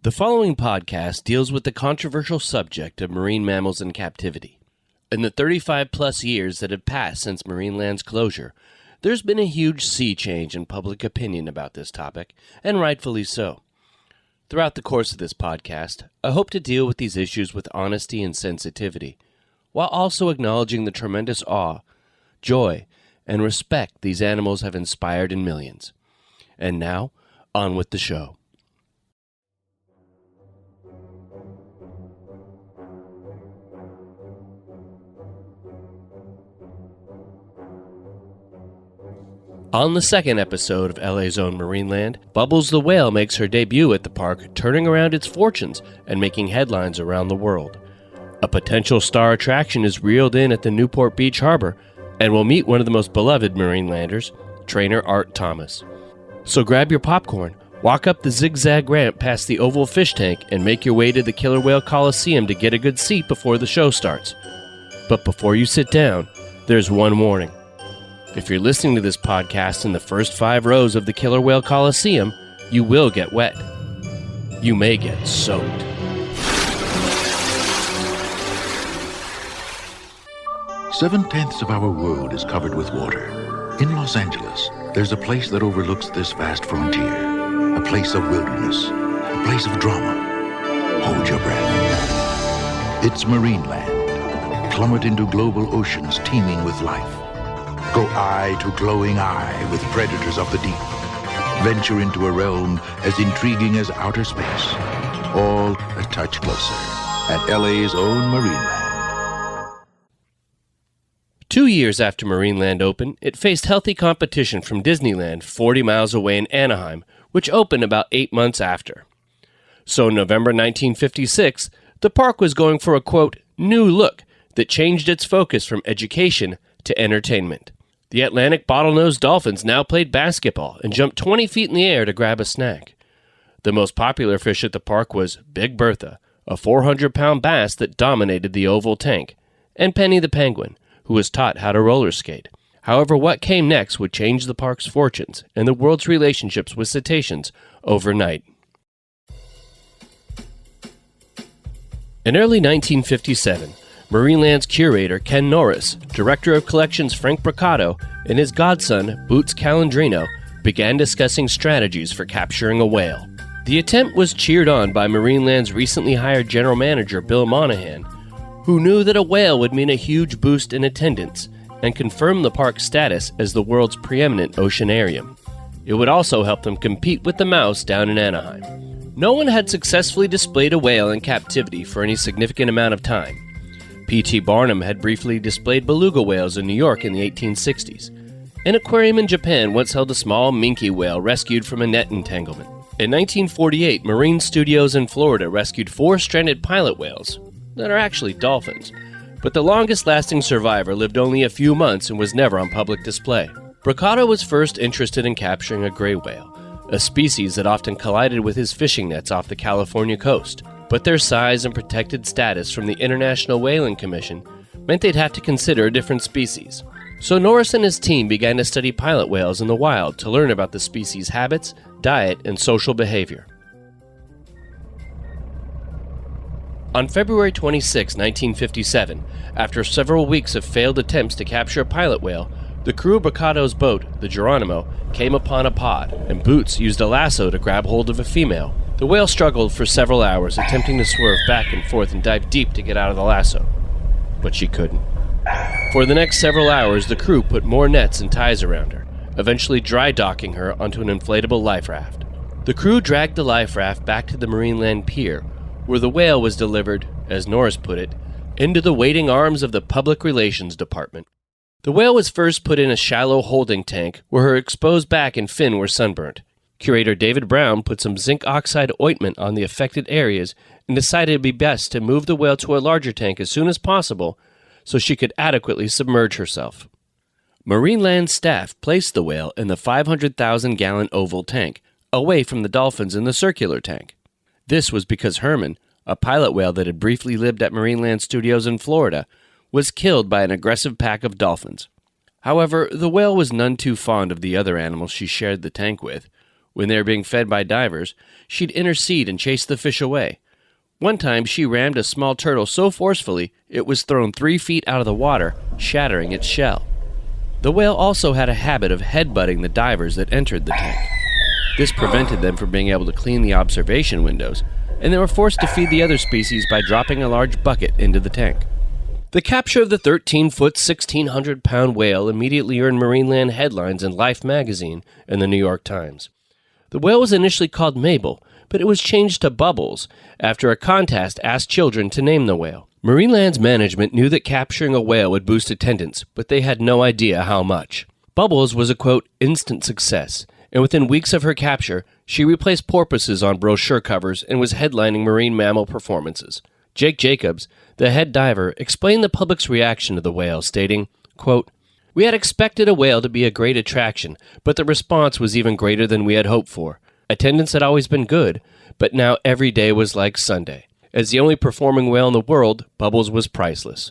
The following podcast deals with the controversial subject of marine mammals in captivity. In the 35-plus years that have passed since Marineland's closure, there's been a huge sea change in public opinion about this topic, and rightfully so. Throughout the course of this podcast, I hope to deal with these issues with honesty and sensitivity, while also acknowledging the tremendous awe, joy, and respect these animals have inspired in millions. And now, on with the show. On the second episode of LA's Own Marineland, Bubbles the whale makes her debut at the park, turning around its fortunes and making headlines around the world. A potential star attraction is reeled in at the Newport Beach harbor, and we'll meet one of the most beloved Marinelanders, trainer Art Thomas. So grab your popcorn, walk up the zigzag ramp past the oval fish tank, and make your way to the Killer Whale Coliseum to get a good seat before the show starts. But before you sit down, there's one warning. If you're listening to this podcast in the first 5 rows of the Killer Whale Coliseum, you will get wet. You may get soaked. Seven-tenths of our world is covered with water. In Los Angeles, there's a place that overlooks this vast frontier. A place of wilderness. A place of drama. Hold your breath. It's Marineland. Plummet into global oceans teeming with life. Go eye to glowing eye with predators of the deep. Venture into a realm as intriguing as outer space. All a touch closer at LA's Own Marineland. 2 years after Marineland opened, it faced healthy competition from Disneyland 40 miles away in Anaheim, which opened about 8 months after. So in November 1956, the park was going for a, quote, new look that changed its focus from education to entertainment. The Atlantic bottlenose dolphins now played basketball and jumped 20 feet in the air to grab a snack. The most popular fish at the park was Big Bertha, a 400-pound bass that dominated the oval tank, and Penny the penguin, who was taught how to roller skate. However, what came next would change the park's fortunes and the world's relationships with cetaceans overnight. In early 1957, Marineland's curator, Ken Norris, director of collections Frank Broccato, and his godson, Boots Calandrino, began discussing strategies for capturing a whale. The attempt was cheered on by Marineland's recently hired general manager, Bill Monahan, who knew that a whale would mean a huge boost in attendance and confirm the park's status as the world's preeminent oceanarium. It would also help them compete with the mouse down in Anaheim. No one had successfully displayed a whale in captivity for any significant amount of time. P.T. Barnum had briefly displayed beluga whales in New York in the 1860s. An aquarium in Japan once held a small minke whale rescued from a net entanglement. In 1948, Marine Studios in Florida rescued 4 stranded pilot whales that are actually dolphins, but the longest-lasting survivor lived only a few months and was never on public display. Broccato was first interested in capturing a gray whale, a species that often collided with his fishing nets off the California coast. But their size and protected status from the International Whaling Commission meant they'd have to consider a different species. So Norris and his team began to study pilot whales in the wild to learn about the species' habits, diet, and social behavior. On February 26, 1957, after several weeks of failed attempts to capture a pilot whale, the crew of Broccato's boat, the Geronimo, came upon a pod, and Boots used a lasso to grab hold of a female. The whale struggled for several hours, attempting to swerve back and forth and dive deep to get out of the lasso. But she couldn't. For the next several hours, the crew put more nets and ties around her, eventually dry docking her onto an inflatable life raft. The crew dragged the life raft back to the Marineland pier, where the whale was delivered, as Norris put it, into the waiting arms of the Public Relations Department. The whale was first put in a shallow holding tank where her exposed back and fin were sunburnt. Curator David Brown put some zinc oxide ointment on the affected areas and decided it would be best to move the whale to a larger tank as soon as possible so she could adequately submerge herself. Marineland staff placed the whale in the 500,000-gallon oval tank, away from the dolphins in the circular tank. This was because Herman, a pilot whale that had briefly lived at Marineland Studios in Florida, was killed by an aggressive pack of dolphins. However, the whale was none too fond of the other animals she shared the tank with, When they were being fed by divers, she'd intercede and chase the fish away. One time, she rammed a small turtle so forcefully it was thrown 3 feet out of the water, shattering its shell. The whale also had a habit of headbutting the divers that entered the tank. This prevented them from being able to clean the observation windows, and they were forced to feed the other species by dropping a large bucket into the tank. The capture of the 13-foot, 1,600-pound whale immediately earned Marineland headlines in Life magazine and the New York Times. The whale was initially called Mabel, but it was changed to Bubbles after a contest asked children to name the whale. Marineland's management knew that capturing a whale would boost attendance, but they had no idea how much. Bubbles was a, quote, instant success, and within weeks of her capture, she replaced porpoises on brochure covers and was headlining marine mammal performances. Jake Jacobs, the head diver, explained the public's reaction to the whale, stating, quote, "We had expected a whale to be a great attraction, but the response was even greater than we had hoped for. Attendance had always been good, but now every day was like Sunday. As the only performing whale in the world, Bubbles was priceless.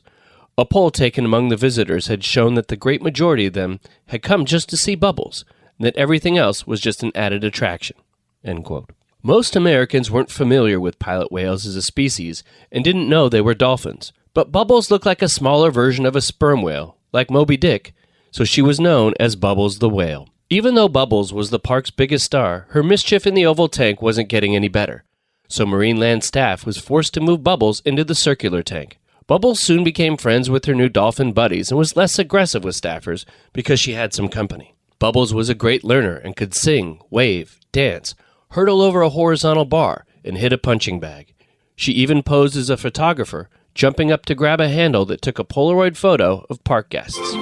A poll taken among the visitors had shown that the great majority of them had come just to see Bubbles, and that everything else was just an added attraction." End quote. Most Americans weren't familiar with pilot whales as a species and didn't know they were dolphins, but Bubbles looked like a smaller version of a sperm whale, like Moby Dick, so she was known as Bubbles the Whale. Even though Bubbles was the park's biggest star, her mischief in the oval tank wasn't getting any better, so Marineland staff was forced to move Bubbles into the circular tank. Bubbles soon became friends with her new dolphin buddies and was less aggressive with staffers because she had some company. Bubbles was a great learner and could sing, wave, dance, hurdle over a horizontal bar, and hit a punching bag. She even posed as a photographer, jumping up to grab a handle that took a Polaroid photo of park guests.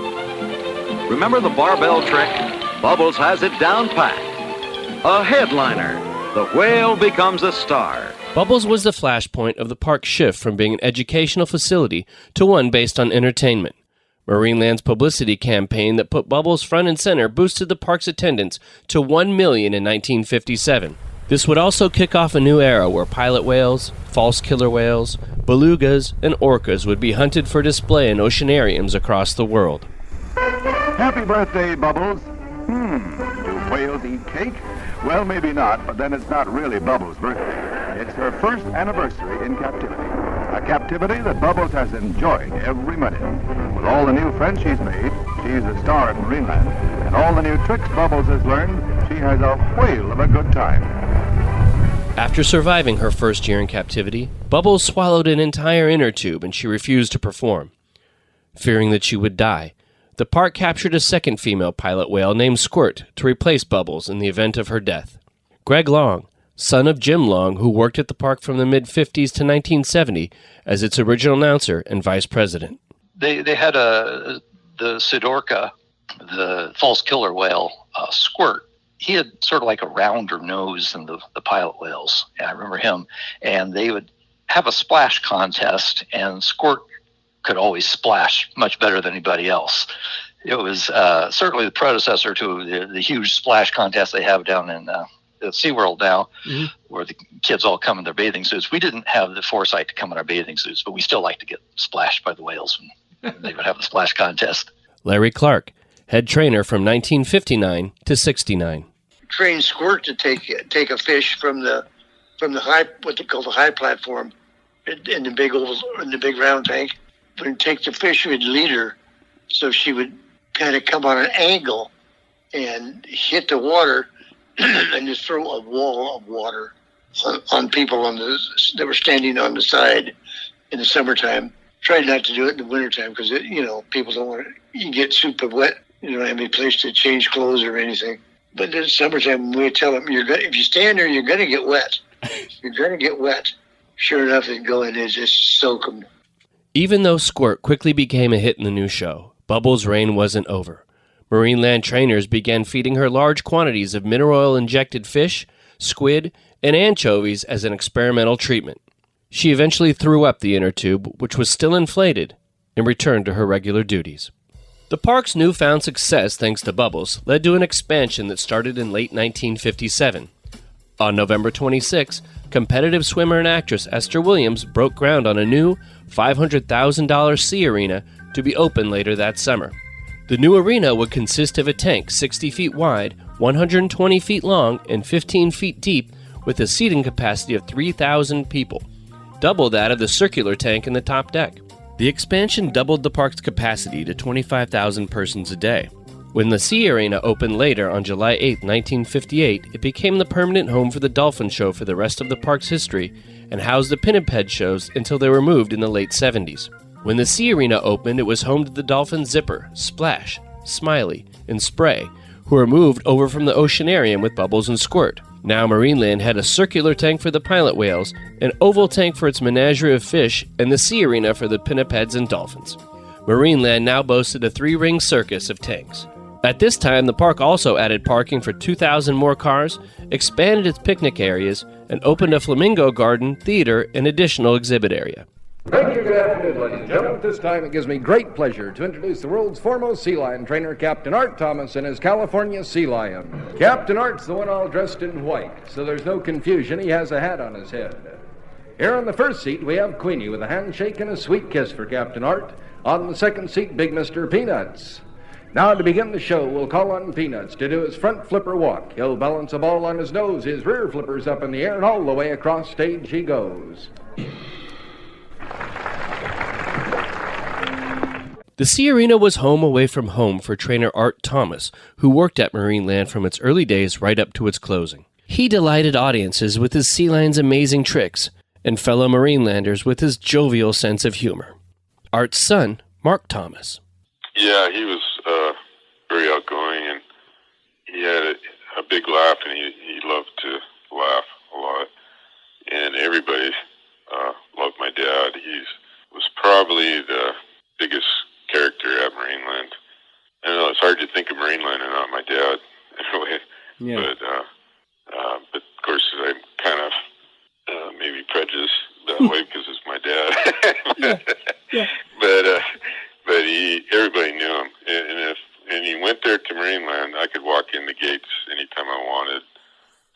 Remember the barbell trick? Bubbles has it down pat. A headliner. The whale becomes a star. Bubbles was the flashpoint of the park's shift from being an educational facility to one based on entertainment. Marineland's publicity campaign that put Bubbles front and center boosted the park's attendance to 1 million in 1957. This would also kick off a new era where pilot whales, false killer whales, belugas, and orcas would be hunted for display in oceanariums across the world. Happy birthday, Bubbles. Do whales eat cake? Well, maybe not, but then it's not really Bubbles' birthday. It's her first anniversary in captivity. A captivity that Bubbles has enjoyed every minute. With all the new friends she's made, she's a star at Marineland. And all the new tricks Bubbles has learned, she has a whale of a good time. After surviving her first year in captivity, Bubbles swallowed an entire inner tube and she refused to perform. Fearing that she would die, the park captured a second female pilot whale named Squirt to replace Bubbles in the event of her death. Greg Long, son of Jim Long, who worked at the park from the mid-50s to 1970 as its original announcer and vice president. They had the Sidorca, the false killer whale, Squirt. He had sort of like a rounder nose than the pilot whales. I remember him. And they would have a splash contest, and Squirt could always splash much better than anybody else. It was certainly the predecessor to the huge splash contest they have down in SeaWorld now, where the kids all come in their bathing suits. We didn't have the foresight to come in our bathing suits, but we still like to get splashed by the whales when they would have the splash contest. Larry Clark, head trainer from 1959 to 69. Trained Squirt to take a fish from the high, what they call the high platform, in the big round tank. When take the fish, we'd lead her, so she would kind of come on an angle and hit the water and just throw a wall of water on people that were standing on the side in the summertime. Tried not to do it in the wintertime because, people don't want you get super wet. You don't have any place to change clothes or anything. But in the summertime, we tell them, if you stand there, you're going to get wet. You're going to get wet. Sure enough, they go in and just soak them. Even though Squirt quickly became a hit in the new show, Bubbles' reign wasn't over. Marineland trainers began feeding her large quantities of mineral oil-injected fish, squid, and anchovies as an experimental treatment. She eventually threw up the inner tube, which was still inflated, and returned to her regular duties. The park's newfound success, thanks to Bubbles, led to an expansion that started in late 1957. On November 26, competitive swimmer and actress Esther Williams broke ground on a new $500,000 sea arena to be open later that summer. The new arena would consist of a tank 60 feet wide 120 feet long and 15 feet deep, with a seating capacity of 3,000 people, double that of the circular tank in the top deck. The expansion doubled the park's capacity to 25,000 persons a day. When the Sea Arena opened later on July 8, 1958, it became the permanent home for the Dolphin Show for the rest of the park's history and housed the Pinniped shows until they were moved in the late 70s. When the Sea Arena opened, it was home to the Dolphin Zipper, Splash, Smiley, and Spray, who were moved over from the Oceanarium with Bubbles and Squirt. Now Marineland had a circular tank for the pilot whales, an oval tank for its menagerie of fish, and the Sea Arena for the pinnipeds and dolphins. Marineland now boasted a 3-ring circus of tanks. At this time, the park also added parking for 2,000 more cars, expanded its picnic areas, and opened a flamingo garden, theater, and additional exhibit area. Thank you. Good afternoon, ladies and gentlemen. At this time, it gives me great pleasure to introduce the world's foremost sea lion trainer, Captain Art Thomas, and his California Sea Lion. Captain Art's the one all dressed in white, so there's no confusion. He has a hat on his head. Here on the first seat, we have Queenie with a handshake and a sweet kiss for Captain Art. On the second seat, Big Mr. Peanuts. Now, to begin the show, we'll call on Peanuts to do his front flipper walk. He'll balance a ball on his nose, his rear flipper's up in the air, and all the way across stage he goes. The Sea Arena was home away from home for trainer Art Thomas, who worked at Marineland from its early days right up to its closing. He delighted audiences with his sea lion's amazing tricks, and fellow Marinelanders with his jovial sense of humor. Art's son, Mark Thomas. Yeah, he was very outgoing, and he had a big laugh, and he loved to laugh a lot. And everybody loved my dad. He was probably the biggest character at Marineland. I know it's hard to think of Marineland and not my dad in a way. Yeah. But of course I'm kind of maybe prejudiced that way because it's my dad. Yeah. But everybody knew him, and he went there to Marineland. I could walk in the gates anytime I wanted,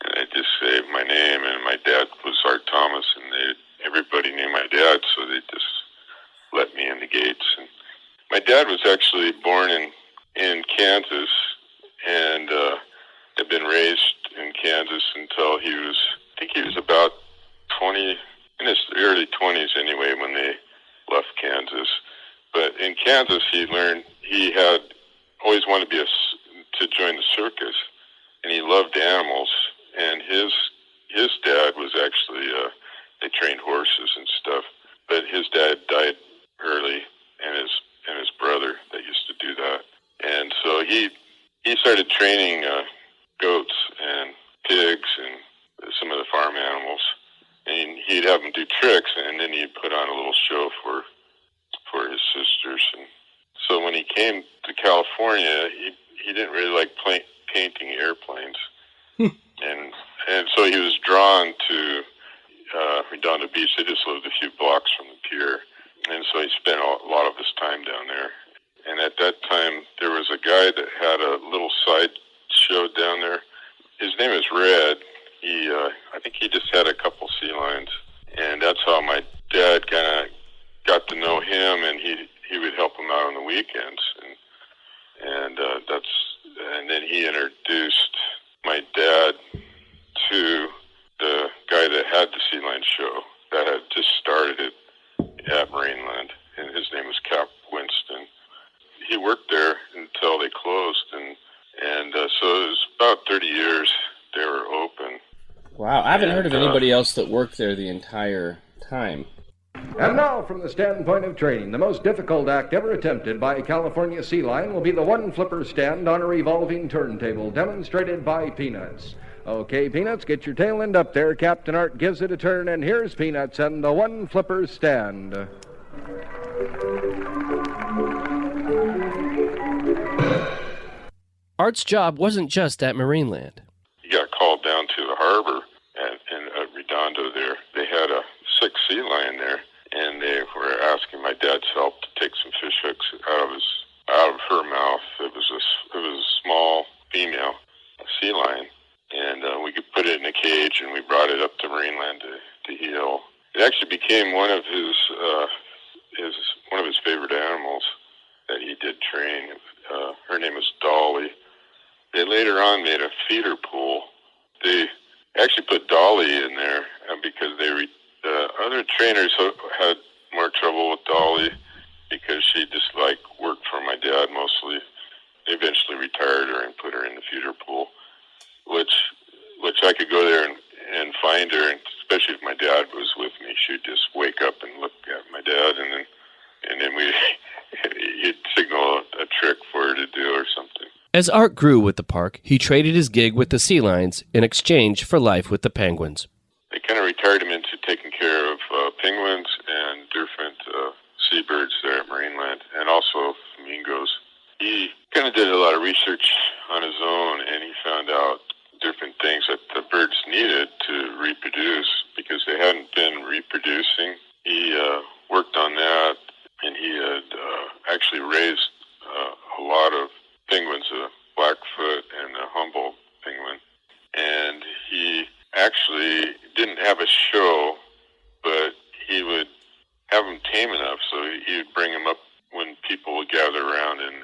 and I'd just say my name, and my dad was Art Thomas, and everybody knew my dad, so they just let me in the gates. And my dad was actually born in Kansas, and had been raised in Kansas until he was about 20, in his early 20s anyway, when they left Kansas. But in Kansas, he had always wanted to join the circus, and he loved animals. And his dad was actually they trained horses and stuff. But his dad died early, and his brother that used to do that. And so he started training goats and pigs and some of the farm animals. And he'd have them do tricks, and then he'd put on a little show for his sisters. And so when he came to California, he didn't really like painting airplanes. And so he was drawn to Redondo Beach. They just lived a few blocks from the pier. And so he spent a lot of his time down there. And at that time, there was a guy that had a little side show down there. His name is Red. I think he just had a couple sea lions. And that's how my dad kind of got to know him, and he would help him out on the weekends. And then he introduced my dad to the guy that had the sea lion show that had just started it at Marineland, and his name was Cap Winston. He worked there until they closed, and so it was about 30 years they were open. Wow, I haven't heard of anybody else that worked there the entire time. And now, from the standpoint of training, the most difficult act ever attempted by a California sea lion will be the one flipper stand on a revolving turntable, demonstrated by Peanuts. Okay, Peanuts, get your tail end up there. Captain Art gives it a turn, and here's Peanuts and the one flipper stand. Art's job wasn't just at Marineland. He got called down to the harbor at Redondo there. They had a sick sea lion there, and they were asking my dad's help to take some fish hooks out of her mouth. It was a small female sea lion, and we could put it in a cage, and we brought it up to Marineland to heal. It actually became one of his favorite animals that he did train. Her name is Dolly. they later on made a feeder pool. They actually put Dolly in there because the other trainers had more trouble with Dolly because she just worked for my dad mostly. They eventually retired her and put her in the feeder pool, which I could go there and find her, and especially if my dad was with me, she'd just wake up and look at my dad, and then he'd signal a trick for her to do or something. As Art grew with the park, he traded his gig with the sea lions in exchange for life with the penguins. They kind of retired him into taking care of penguins and different seabirds there at Marineland, and also flamingos. He kind of did a lot of research on his own, and he found out different things that the birds needed to reproduce because they hadn't been reproducing. He worked on that, and he had actually raised a lot of penguins, a Blackfoot and a Humboldt penguin. And he actually didn't have a show, but he would have them tame enough so he would bring them up when people would gather around and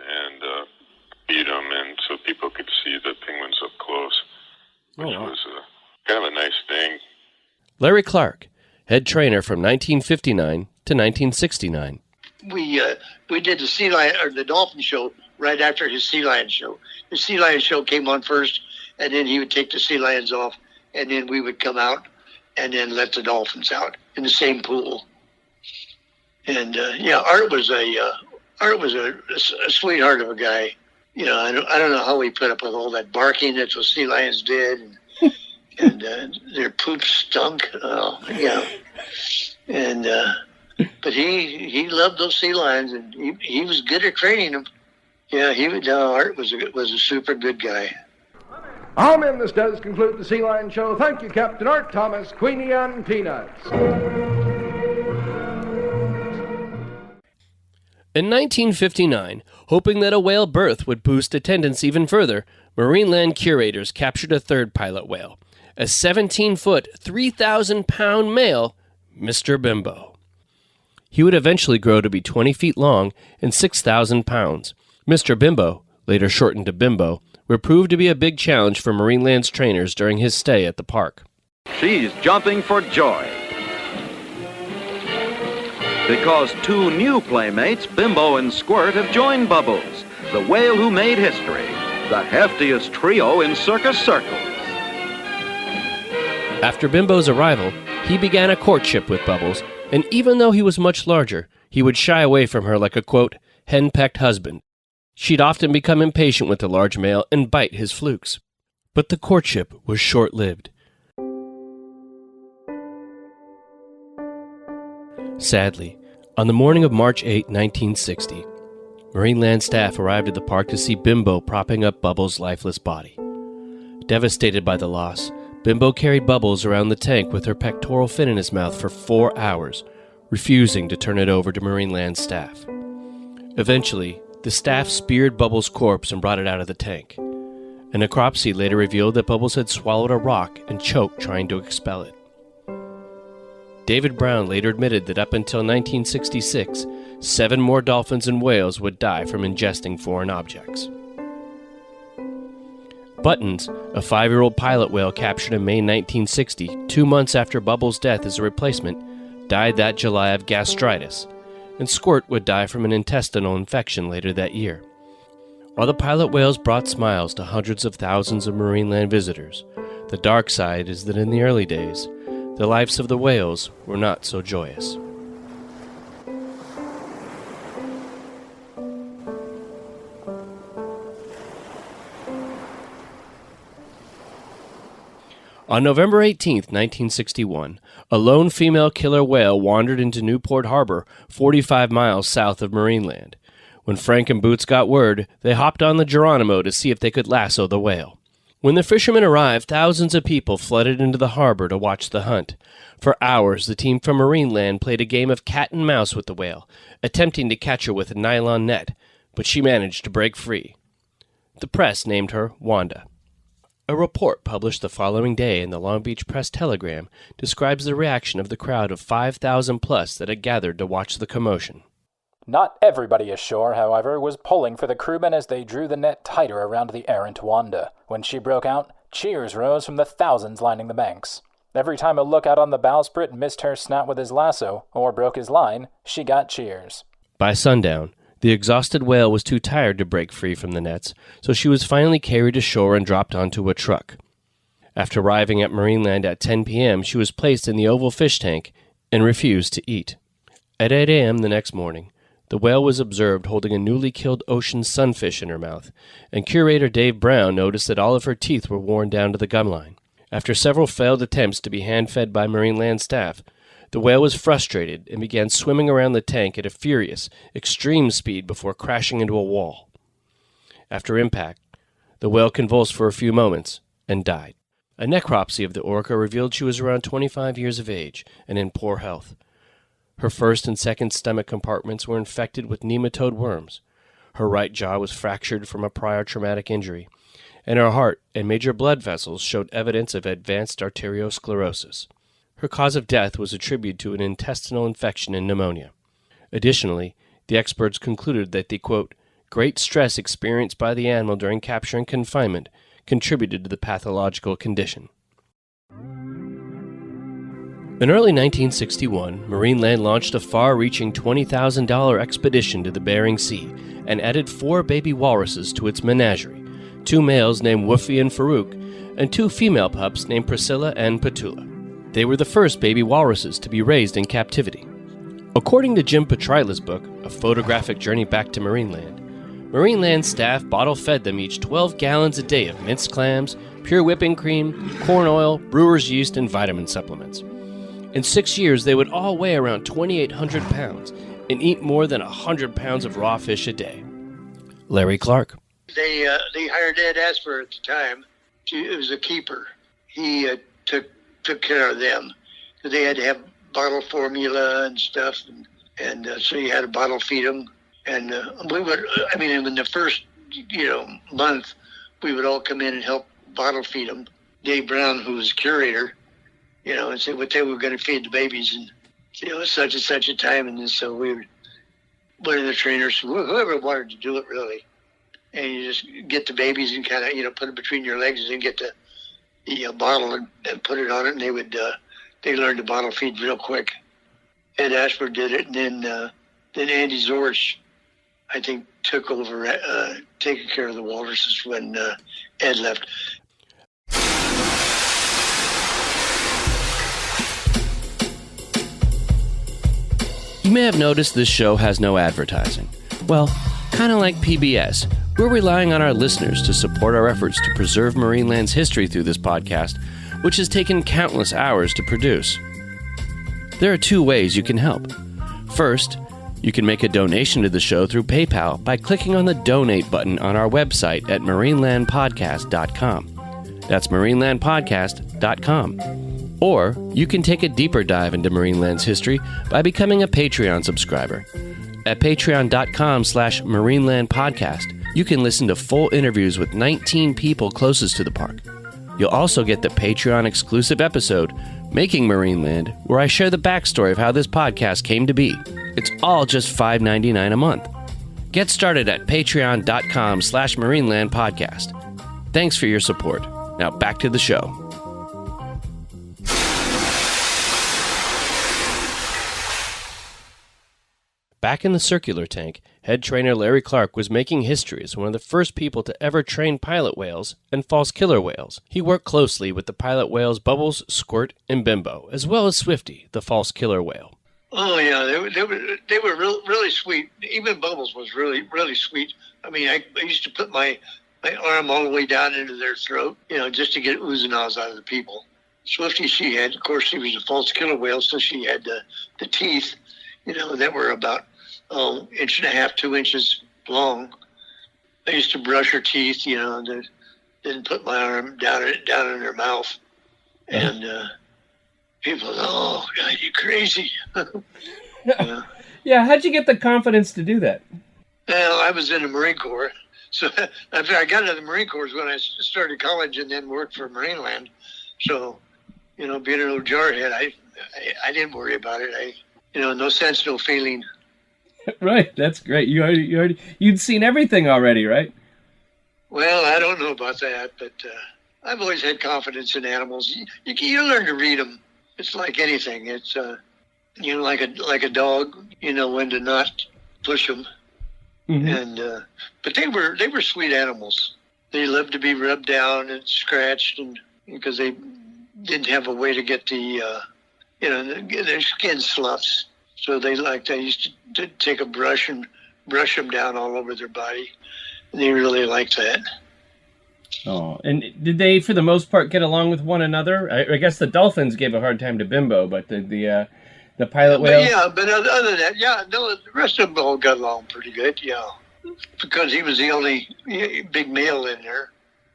feed them, and so people could see the penguins up close, which was kind of a nice thing. Larry Clark, head trainer from 1959 to 1969. We did the sea lion or the dolphin show right after his sea lion show. The sea lion show came on first, and then he would take the sea lions off, and then we would come out and then let the dolphins out in the same pool. And Art was a sweetheart of a guy. I don't know how he put up with all that barking that those sea lions did, and their poop stunk. But he loved those sea lions, and he was good at training them. Yeah, Art was a super good guy. Men, this does conclude the Sea Lion Show. Thank you, Captain Art Thomas, Queenie and Peanuts. In 1959, hoping that a whale birth would boost attendance even further, Marineland curators captured a third pilot whale, a 17-foot, 3,000-pound male, Mr. Bimbo. He would eventually grow to be 20 feet long and 6,000 pounds. Mr. Bimbo, later shortened to Bimbo, would prove to be a big challenge for Marineland's trainers during his stay at the park. She's jumping for joy, because two new playmates, Bimbo and Squirt, have joined Bubbles, the whale who made history, the heftiest trio in circus circles. After Bimbo's arrival, he began a courtship with Bubbles, and even though he was much larger, he would shy away from her like a, quote, hen-pecked husband. She'd often become impatient with the large male and bite his flukes. But the courtship was short-lived. Sadly, on the morning of March 8, 1960, Marineland staff arrived at the park to see Bimbo propping up Bubbles' lifeless body. Devastated by the loss, Bimbo carried Bubbles around the tank with her pectoral fin in his mouth for 4 hours, refusing to turn it over to Marineland staff. Eventually, the staff speared Bubbles' corpse and brought it out of the tank. A necropsy later revealed that Bubbles had swallowed a rock and choked trying to expel it. David Brown later admitted that up until 1966, 7 more dolphins and whales would die from ingesting foreign objects. Buttons, a 5-year-old pilot whale captured in May 1960, 2 months after Bubbles' death as a replacement, died that July of gastritis, and Squirt would die from an intestinal infection later that year. While the pilot whales brought smiles to hundreds of thousands of Marineland visitors, the dark side is that in the early days, the lives of the whales were not so joyous. On November 18, 1961, a lone female killer whale wandered into Newport Harbor, 45 miles south of Marineland. When Frank and Boots got word, they hopped on the Geronimo to see if they could lasso the whale. When the fishermen arrived, thousands of people flooded into the harbor to watch the hunt. For hours, the team from Marineland played a game of cat and mouse with the whale, attempting to catch her with a nylon net, but she managed to break free. The press named her Wanda. A report published the following day in the Long Beach Press-Telegram describes the reaction of the crowd of 5,000 plus that had gathered to watch the commotion. Not everybody ashore, however, was pulling for the crewmen as they drew the net tighter around the errant Wanda. When she broke out, cheers rose from the thousands lining the banks. Every time a lookout on the bowsprit missed her snout with his lasso or broke his line, she got cheers. By sundown, the exhausted whale was too tired to break free from the nets, so she was finally carried ashore and dropped onto a truck. After arriving at Marineland at 10 p.m., she was placed in the oval fish tank and refused to eat. At 8 a.m. the next morning, the whale was observed holding a newly killed ocean sunfish in her mouth, and curator Dave Brown noticed that all of her teeth were worn down to the gumline. After several failed attempts to be hand-fed by Marineland staff, the whale was frustrated and began swimming around the tank at a furious, extreme speed before crashing into a wall. After impact, the whale convulsed for a few moments and died. A necropsy of the orca revealed she was around 25 years of age and in poor health. Her first and second stomach compartments were infected with nematode worms. Her right jaw was fractured from a prior traumatic injury, and her heart and major blood vessels showed evidence of advanced arteriosclerosis. Her cause of death was attributed to an intestinal infection and pneumonia. Additionally, the experts concluded that the, quote, great stress experienced by the animal during capture and confinement contributed to the pathological condition. In early 1961, Marineland launched a far-reaching $20,000 expedition to the Bering Sea and added 4 baby walruses to its menagerie, 2 males named Woofy and Farouk, and 2 female pups named Priscilla and Petula. They were the first baby walruses to be raised in captivity. According to Jim Petrila's book, A Photographic Journey Back to Marineland, Marineland staff bottle-fed them each 12 gallons a day of minced clams, pure whipping cream, corn oil, brewer's yeast, and vitamin supplements. In 6 years, they would all weigh around 2,800 pounds and eat more than 100 pounds of raw fish a day. Larry Clark. They hired Ed Asper at the time. It was a keeper. He took care of them. They had to have bottle formula and stuff, and so you had to bottle feed them. And we would, in the first, month, we would all come in and help bottle feed them. Dave Brown, who was curator, and say what they were going to feed the babies, and such and such a time, and then so we would, one of the trainers, whoever wanted to do it really, and you just get the babies and kind of put it between your legs and get the bottle and put it on it, and they learned to bottle feed real quick. Ed Ashford did it, and then Andy Zorch, I think, took over taking care of the walruses when Ed left. You may have noticed this show has no advertising. Well, kind of like PBS, we're relying on our listeners to support our efforts to preserve Marineland's history through this podcast, which has taken countless hours to produce. There are 2 ways you can help. First, you can make a donation to the show through PayPal by clicking on the donate button on our website at marinelandpodcast.com. That's marinelandpodcast.com. Or you can take a deeper dive into Marineland's history by becoming a Patreon subscriber. At patreon.com/marinelandpodcast, you can listen to full interviews with 19 people closest to the park. You'll also get the Patreon exclusive episode, Making Marineland, where I share the backstory of how this podcast came to be. It's all just $5.99 a month. Get started at patreon.com/marinelandpodcast. Thanks for your support. Now back to the show. Back in the circular tank, head trainer Larry Clark was making history as one of the first people to ever train pilot whales and false killer whales. He worked closely with the pilot whales Bubbles, Squirt, and Bimbo, as well as Swifty, the false killer whale. Oh yeah, they were really sweet. Even Bubbles was really sweet. I used to put my arm all the way down into their throat, just to get oohs and ahs out of the people. Swifty, she was a false killer whale, so she had the teeth, that were about 1.5 to 2 inches long. I used to brush her teeth, then put my arm down in her mouth, and people, oh God, you crazy. Yeah, how'd you get the confidence to do that? Well, I was in the Marine Corps, so after I got out of the Marine Corps is when I started college and then worked for Marineland. So, being a little jarhead, I didn't worry about it. No sense, no feeling. Right, that's great. You'd seen everything already, right? Well, I don't know about that, but I've always had confidence in animals. You learn to read them. It's like anything. It's like a dog. You know when to not push them. Mm-hmm. And but they were sweet animals. They loved to be rubbed down and scratched, and because they didn't have a way to get their skin sloughs. So I used to take a brush and brush them down all over their body. And they really liked that. Oh, and did they, for the most part, get along with one another? I guess the dolphins gave a hard time to Bimbo, but the pilot whale? But other than that, the rest of them all got along pretty good, because he was the only big male in there.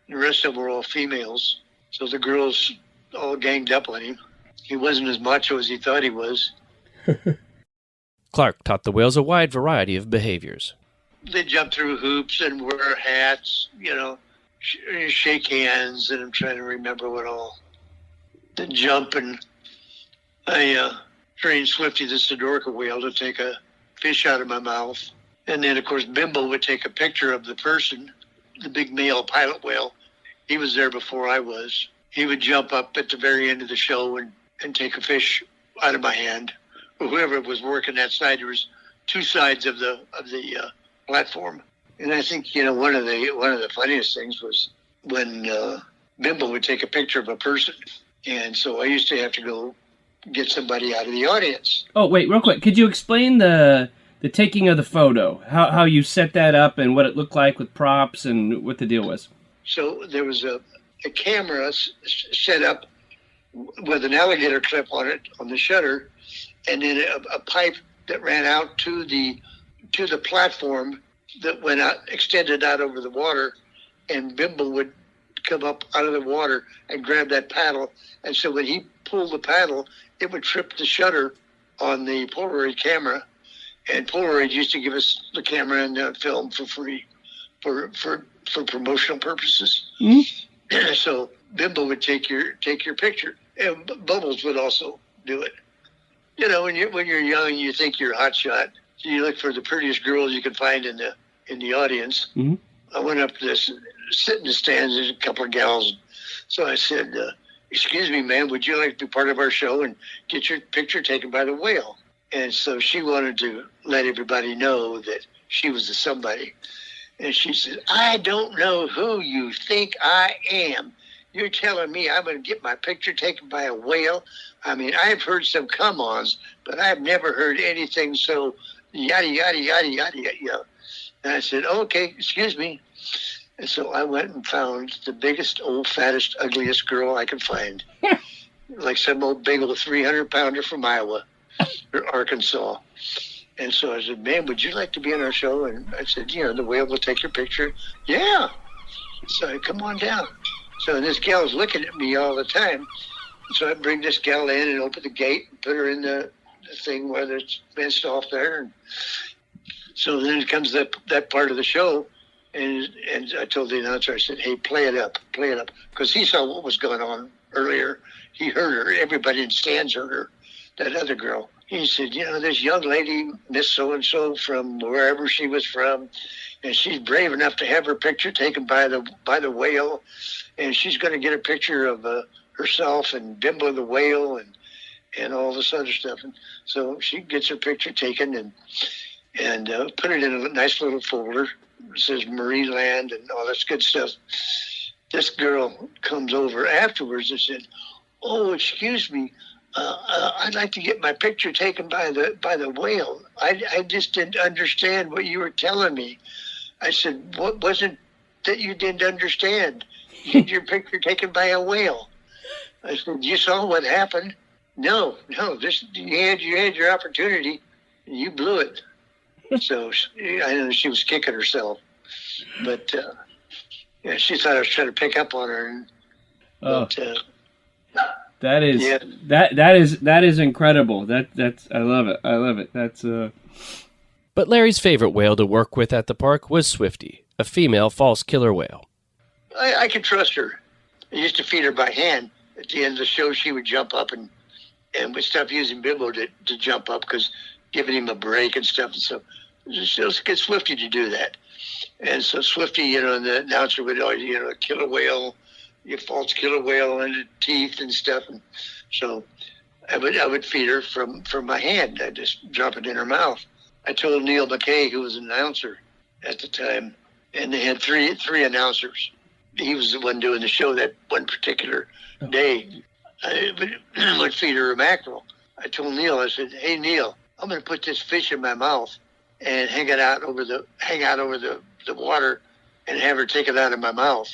The rest of them were all females. So the girls all ganged up on him. He wasn't as macho as he thought he was. Clark taught the whales a wide variety of behaviors. They jump through hoops and wear hats, shake hands, and I'm trying to remember what all. Then jump, and I trained Swifty the Sidorca whale to take a fish out of my mouth. And then, of course, Bimbo would take a picture of the person, the big male pilot whale. He was there before I was. He would jump up at the very end of the show and take a fish out of my hand. Whoever was working that side, there was two sides of the platform. And I think, one of the funniest things was when Bimbo would take a picture of a person. And so I used to have to go get somebody out of the audience. Oh, wait, real quick. Could you explain the taking of the photo, how you set that up and what it looked like with props and what the deal was? So there was a camera set up with an alligator clip on it, on the shutter, and then a pipe that ran out to the platform that went out, extended out over the water, and Bimbo would come up out of the water and grab that paddle. And so when he pulled the paddle, it would trip the shutter on the Polaroid camera. And Polaroid used to give us the camera and the film for free for promotional purposes. Mm-hmm. So Bimbo would take your picture, and Bubbles would also do it. When you're young, you think you're a hot shot. You look for the prettiest girls you can find in the audience. Mm-hmm. I went up to sit in the stands. There's a couple of gals. So I said, "Excuse me, ma'am, would you like to be part of our show and get your picture taken by the whale?" And so she wanted to let everybody know that she was a somebody. And she said, "I don't know who you think I am. You're telling me I'm going to get my picture taken by a whale? I mean, I've heard some come-ons, but I've never heard anything so yada, yada, yada, yada, yada." And I said, "Okay, excuse me." And so I went and found the biggest, old, fattest, ugliest girl I could find. Like some old big old 300-pounder from Iowa or Arkansas. And so I said, "Ma'am, would you like to be on our show?" And I said, "The whale will take your picture." "Yeah." So come on down. So this gal's looking at me all the time. So I bring this gal in and open the gate and put her in the thing where it's fenced off there. And so then comes that part of the show. And I told the announcer, I said, "Hey, play it up. Because he saw what was going on earlier. He heard her. Everybody in stands heard her, that other girl. He said, "This young lady, Miss So-and-so from wherever she was from, and she's brave enough to have her picture taken by the whale, and she's going to get a picture of herself and Bimbo the whale and all this other stuff." And so she gets her picture taken and put it in a nice little folder. It says Marineland and all this good stuff. This girl comes over afterwards and said, "Oh, excuse me. I'd like to get my picture taken by the whale. I just didn't understand what you were telling me." I said, "What was it that you didn't understand? You get your picture taken by a whale." I said, "You saw what happened?" No. You had your opportunity, and you blew it." So I know she was kicking herself, but she thought I was trying to pick up on her. That is incredible. That's I love it. That's But Larry's favorite whale to work with at the park was Swifty, a female false killer whale. I could trust her. I used to feed her by hand. At the end of the show, she would jump up and we'd stop using Bimbo to jump up because giving him a break and stuff. And so just get Swifty to do that. And so Swifty, and the announcer would always, killer whale, false killer whale in the teeth and stuff. And so I would feed her from my hand. I'd just drop it in her mouth. I told Neil McKay, who was an announcer at the time, and they had three announcers. He was the one doing the show that one particular day. I would feed her a mackerel. I told Neil, I said, "Hey Neil, I'm going to put this fish in my mouth and hang out over the water and have her take it out of my mouth."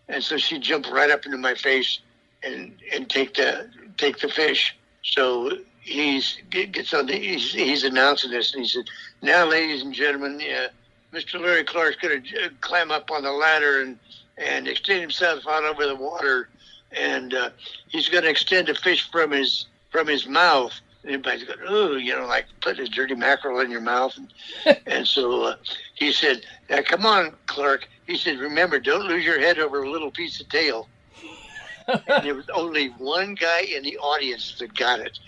And so she'd jump right up into my face and take the fish. So he's announcing this, and he said, "Now, ladies and gentlemen, Mr. Larry Clark's going to climb up on the ladder and extend himself out over the water, and he's going to extend a fish from his mouth." And everybody's going, "Ooh," like put a dirty mackerel in your mouth. And so he said, "Now, come on, Clark." He said, "Remember, don't lose your head over a little piece of tail." And there was only one guy in the audience that got it.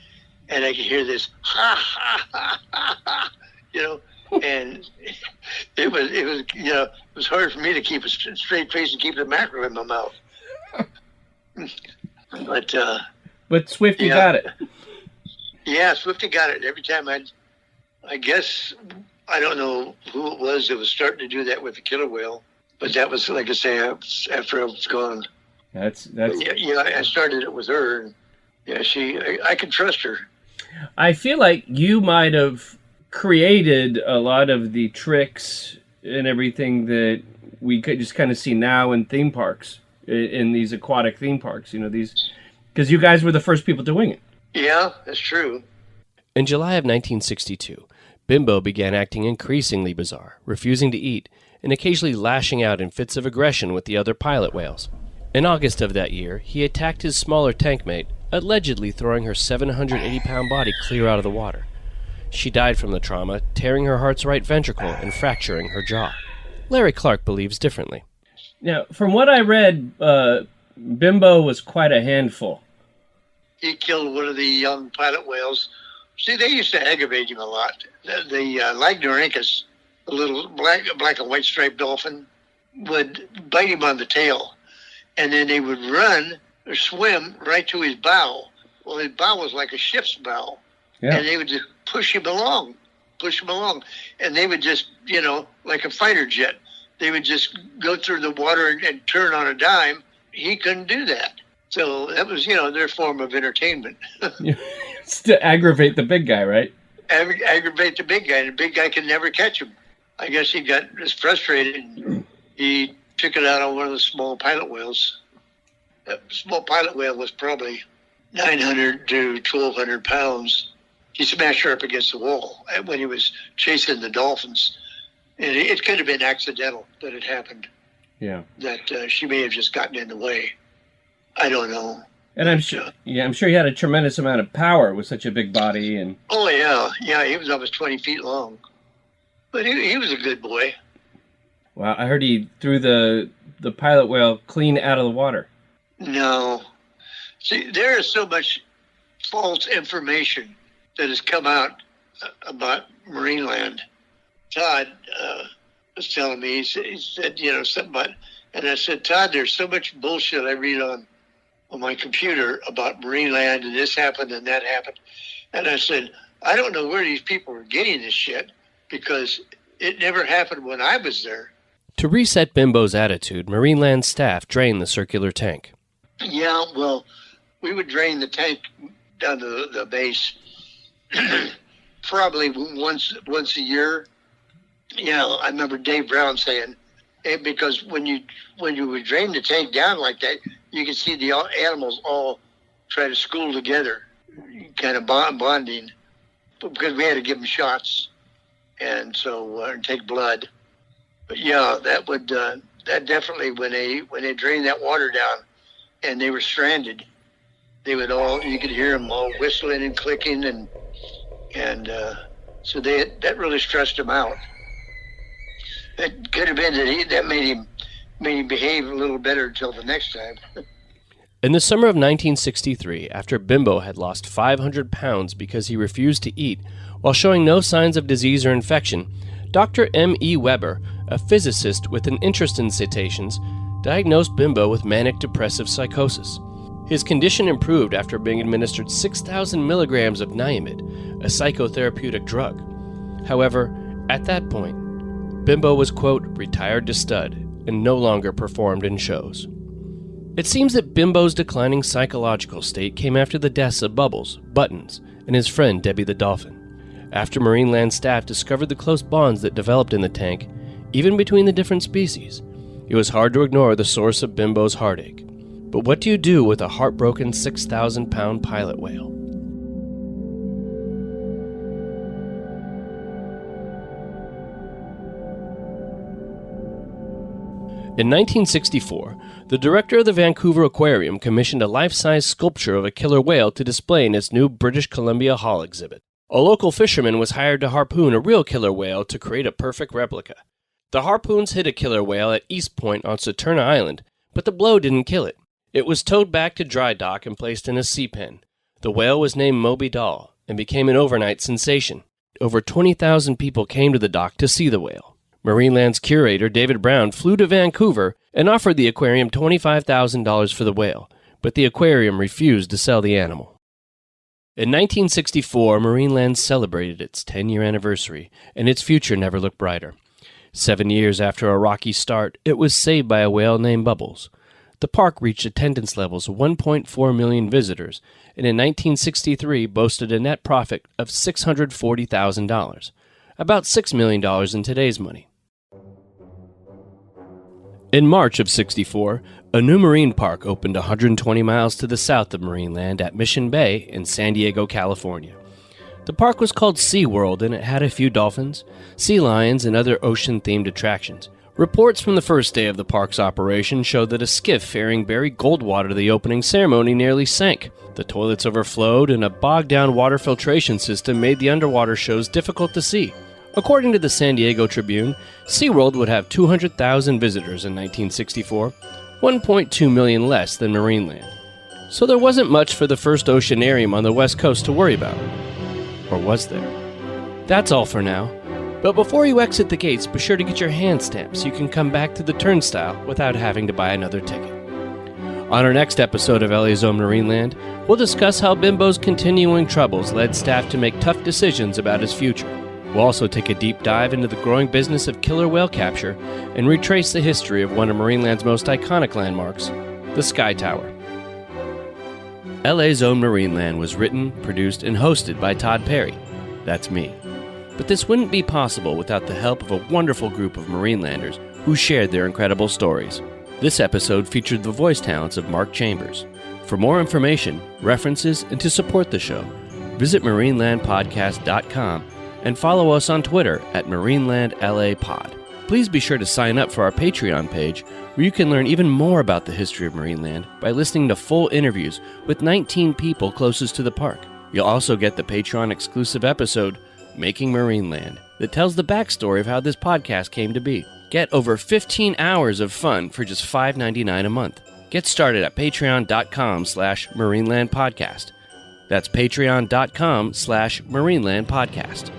And I could hear this, ha, ha, ha, ha, ha, and it was hard for me to keep a straight face and keep the mackerel in my mouth. But Swifty got it. Yeah, Swifty got it. Every time I guess, I don't know who it was that was starting to do that with the killer whale, but that was, like I say, after I was gone. That's. Yeah, I started it with her. And yeah, I could trust her. I feel like you might have created a lot of the tricks and everything that we could just kind of see now in theme parks, in these aquatic theme parks. Because you guys were the first people to wing it. Yeah, that's true. In July of 1962, Bimbo began acting increasingly bizarre, refusing to eat, and occasionally lashing out in fits of aggression with the other pilot whales. In August of that year, he attacked his smaller tankmate, allegedly throwing her 780-pound body clear out of the water. She died from the trauma, tearing her heart's right ventricle and fracturing her jaw. Larry Clark believes differently. Now, from what I read, Bimbo was quite a handful. He killed one of the young pilot whales. See, they used to aggravate him a lot. The Lagnorhynchus, a little black and white striped dolphin, would bite him on the tail. And then they would run or swim right to his bow. Well, his bow was like a ship's bow. Yeah. And they would just push him along. And they would just, like a fighter jet, they would just go through the water and turn on a dime. He couldn't do that. So that was, their form of entertainment. It's to aggravate the big guy, right? Aggravate the big guy, and the big guy could never catch him. I guess he got just frustrated, and he took it out on one of the small pilot whales. That small pilot whale was probably 900 to 1,200 pounds. He smashed her up against the wall when he was chasing the dolphins. And it could have been accidental that it happened. Yeah. That she may have just gotten in the way. I don't know. And I'm sure he had a tremendous amount of power with such a big body. And oh yeah, he was almost 20 feet long. But he was a good boy. Wow, I heard he threw the pilot whale clean out of the water. No. See, there is so much false information that has come out about Marineland. Todd was telling me, he said, something about, and I said, "Todd, there's so much bullshit I read on my computer about Marineland, and this happened and that happened." And I said, "I don't know where these people are getting this shit, because it never happened when I was there." To reset Bimbo's attitude, Marineland staff drained the circular tank. Yeah, well, we would drain the tank down to the base probably once a year. Yeah, I remember Dave Brown saying, hey, because when you would drain the tank down like that, you could see the animals all try to school together, kind of bonding, because we had to give them shots, and so and take blood. But yeah, that definitely when they drained that water down, and they were stranded, you could hear them all whistling and clicking, and so that really stressed him out. It could have been that made him behave a little better until the next time. In the summer of 1963, after Bimbo had lost 500 pounds because he refused to eat while showing no signs of disease or infection, Dr. M.E. Weber, a physicist with an interest in cetaceans, diagnosed Bimbo with manic depressive psychosis. His condition improved after being administered 6,000 milligrams of Niamid, a psychotherapeutic drug. However, at that point, Bimbo was, quote, retired to stud and no longer performed in shows. It seems that Bimbo's declining psychological state came after the deaths of Bubbles, Buttons, and his friend Debbie the Dolphin. After Marineland staff discovered the close bonds that developed in the tank, even between the different species, it was hard to ignore the source of Bimbo's heartache. But what do you do with a heartbroken 6,000-pound pilot whale? In 1964, the director of the Vancouver Aquarium commissioned a life-size sculpture of a killer whale to display in its new British Columbia Hall exhibit. A local fisherman was hired to harpoon a real killer whale to create a perfect replica. The harpoons hit a killer whale at East Point on Saturna Island, but the blow didn't kill it. It was towed back to dry dock and placed in a sea pen. The whale was named Moby Doll and became an overnight sensation. Over 20,000 people came to the dock to see the whale. Marineland's curator, David Brown, flew to Vancouver and offered the aquarium $25,000 for the whale, but the aquarium refused to sell the animal. In 1964, Marineland celebrated its 10-year anniversary, and its future never looked brighter. 7 years after a rocky start, it was saved by a whale named Bubbles. The park reached attendance levels of 1.4 million visitors, and in 1963 boasted a net profit of $640,000, about $6 million in today's money. In March of '64, a new marine park opened 120 miles to the south of Marineland at Mission Bay in San Diego, California. The park was called SeaWorld, and it had a few dolphins, sea lions, and other ocean-themed attractions. Reports from the first day of the park's operation showed that a skiff ferrying Barry Goldwater to the opening ceremony nearly sank. The toilets overflowed, and a bogged-down water filtration system made the underwater shows difficult to see. According to the San Diego Tribune, SeaWorld would have 200,000 visitors in 1964, 1.2 million less than Marineland. So there wasn't much for the first oceanarium on the West Coast to worry about. Or was there? That's all for now. But before you exit the gates, be sure to get your hand stamped so you can come back to the turnstile without having to buy another ticket. On our next episode of LA's Own Marineland, we'll discuss how Bimbo's continuing troubles led staff to make tough decisions about his future. We'll also take a deep dive into the growing business of killer whale capture and retrace the history of one of Marineland's most iconic landmarks, the Sky Tower. LA's Own Marineland was written, produced, and hosted by Todd Perry. That's me. But this wouldn't be possible without the help of a wonderful group of Marinelanders who shared their incredible stories. This episode featured the voice talents of Mark Chambers. For more information, references, and to support the show, visit marinelandpodcast.com and follow us on Twitter at MarinelandLAPod. Please be sure to sign up for our Patreon page, where you can learn even more about the history of Marineland by listening to full interviews with 19 people closest to the park. You'll also get the Patreon-exclusive episode, Making Marineland, that tells the backstory of how this podcast came to be. Get over 15 hours of fun for just $5.99 a month. Get started at patreon.com/MarinelandPodcast. That's patreon.com/MarinelandPodcast.